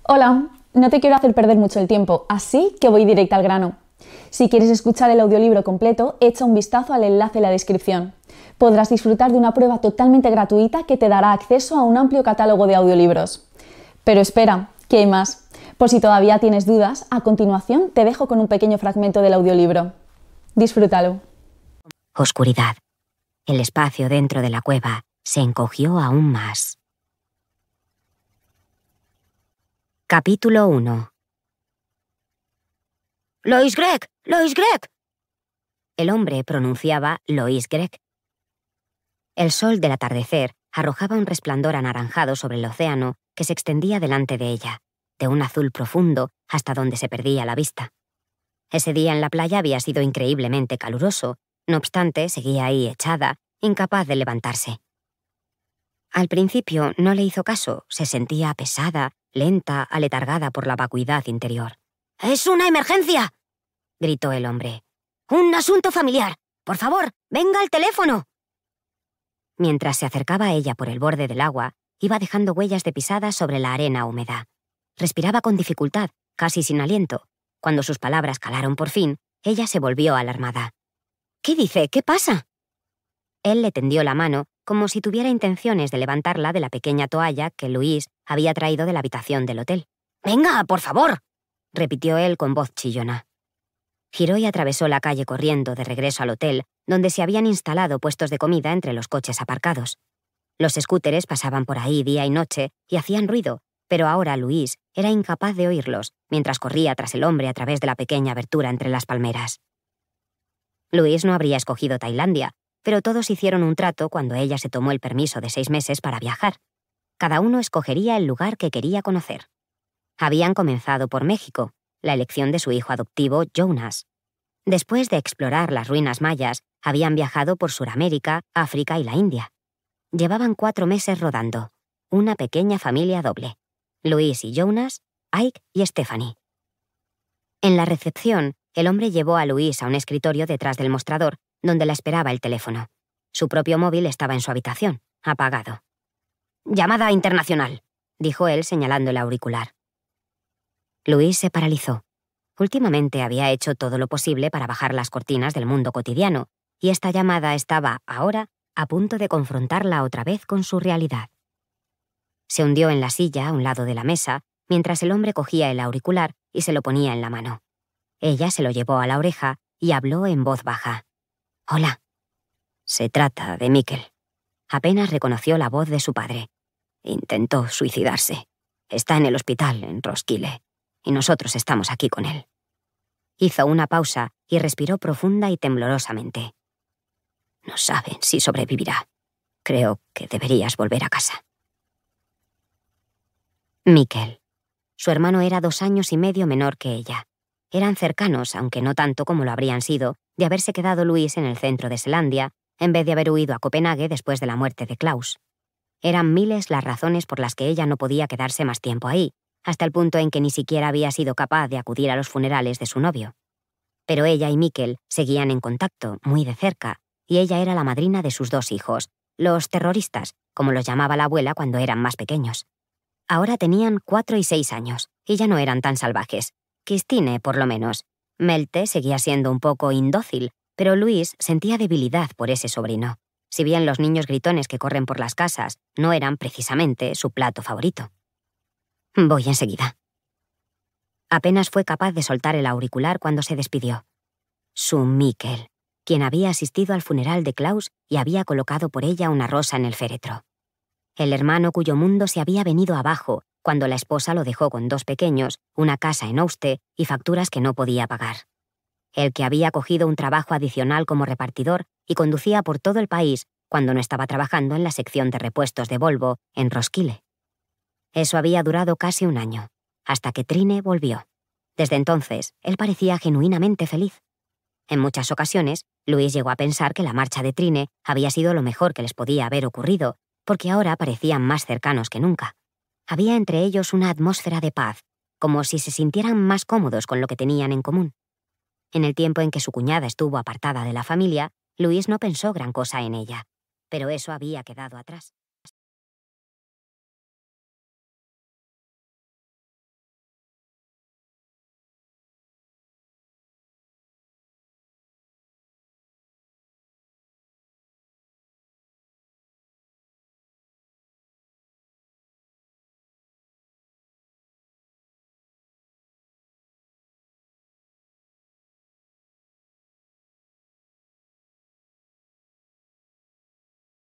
Hola, no te quiero hacer perder mucho el tiempo, así que voy directa al grano. Si quieres escuchar el audiolibro completo, echa un vistazo al enlace en la descripción. Podrás disfrutar de una prueba totalmente gratuita que te dará acceso a un amplio catálogo de audiolibros. Pero espera, que hay más. Por si todavía tienes dudas, a continuación te dejo con un pequeño fragmento del audiolibro. Disfrútalo. Oscuridad. El espacio dentro de la cueva se encogió aún más. Capítulo 1. ¡Lois Gregg! ¡Lois Gregg! El hombre pronunciaba Lois Gregg. El sol del atardecer arrojaba un resplandor anaranjado sobre el océano que se extendía delante de ella, de un azul profundo hasta donde se perdía la vista. Ese día en la playa había sido increíblemente caluroso, no obstante seguía ahí echada, incapaz de levantarse. Al principio no le hizo caso, se sentía pesada, lenta, aletargada por la vacuidad interior. «¡Es una emergencia!», gritó el hombre. «¡Un asunto familiar! ¡Por favor, venga al teléfono!». Mientras se acercaba a ella por el borde del agua, iba dejando huellas de pisadas sobre la arena húmeda. Respiraba con dificultad, casi sin aliento. Cuando sus palabras calaron por fin, ella se volvió alarmada. «¿Qué dice? ¿Qué pasa?». Él le tendió la mano como si tuviera intenciones de levantarla de la pequeña toalla que Louise había traído de la habitación del hotel. «¡Venga, por favor!», repitió él con voz chillona. Giró y atravesó la calle corriendo de regreso al hotel, donde se habían instalado puestos de comida entre los coches aparcados. Los scúteres pasaban por ahí día y noche y hacían ruido, pero ahora Louise era incapaz de oírlos mientras corría tras el hombre a través de la pequeña abertura entre las palmeras. Louise no habría escogido Tailandia, pero todos hicieron un trato cuando ella se tomó el permiso de 6 meses para viajar. Cada uno escogería el lugar que quería conocer. Habían comenzado por México, la elección de su hijo adoptivo, Jonas. Después de explorar las ruinas mayas, habían viajado por Suramérica, África y la India. Llevaban 4 meses rodando. Una pequeña familia doble. Louise y Jonas, Ike y Stephanie. En la recepción, el hombre llevó a Louise a un escritorio detrás del mostrador, donde la esperaba el teléfono. Su propio móvil estaba en su habitación, apagado. «Llamada internacional», dijo él señalando el auricular. Louise se paralizó. Últimamente había hecho todo lo posible para bajar las cortinas del mundo cotidiano, y esta llamada estaba, ahora, a punto de confrontarla otra vez con su realidad. Se hundió en la silla a un lado de la mesa, mientras el hombre cogía el auricular y se lo ponía en la mano. Ella se lo llevó a la oreja y habló en voz baja. «Hola». «Se trata de Mikkel». Apenas reconoció la voz de su padre. «Intentó suicidarse. Está en el hospital en Roskilde, y nosotros estamos aquí con él». Hizo una pausa y respiró profunda y temblorosamente. «No saben si sobrevivirá. Creo que deberías volver a casa». Mikkel. Su hermano era 2 años y medio menor que ella. Eran cercanos, aunque no tanto como lo habrían sido, de haberse quedado Louise en el centro de Selandia, en vez de haber huido a Copenhague después de la muerte de Klaus. Eran miles las razones por las que ella no podía quedarse más tiempo ahí, hasta el punto en que ni siquiera había sido capaz de acudir a los funerales de su novio. Pero ella y Mikkel seguían en contacto, muy de cerca, y ella era la madrina de sus 2 hijos, los terroristas, como los llamaba la abuela cuando eran más pequeños. Ahora tenían 4 y 6 años, y ya no eran tan salvajes. Christine, por lo menos. Melte seguía siendo un poco indócil, pero Louise sentía debilidad por ese sobrino, si bien los niños gritones que corren por las casas no eran precisamente su plato favorito. «Voy enseguida». Apenas fue capaz de soltar el auricular cuando se despidió. Su Mikkel, quien había asistido al funeral de Klaus y había colocado por ella una rosa en el féretro. El hermano cuyo mundo se había venido abajo cuando la esposa lo dejó con 2 pequeños, una casa en Auste y facturas que no podía pagar. El que había cogido un trabajo adicional como repartidor y conducía por todo el país cuando no estaba trabajando en la sección de repuestos de Volvo en Roskilde. Eso había durado casi 1 año, hasta que Trine volvió. Desde entonces, él parecía genuinamente feliz. En muchas ocasiones, Louise llegó a pensar que la marcha de Trine había sido lo mejor que les podía haber ocurrido, porque ahora parecían más cercanos que nunca. Había entre ellos una atmósfera de paz, como si se sintieran más cómodos con lo que tenían en común. En el tiempo en que su cuñada estuvo apartada de la familia, Louise no pensó gran cosa en ella, pero eso había quedado atrás.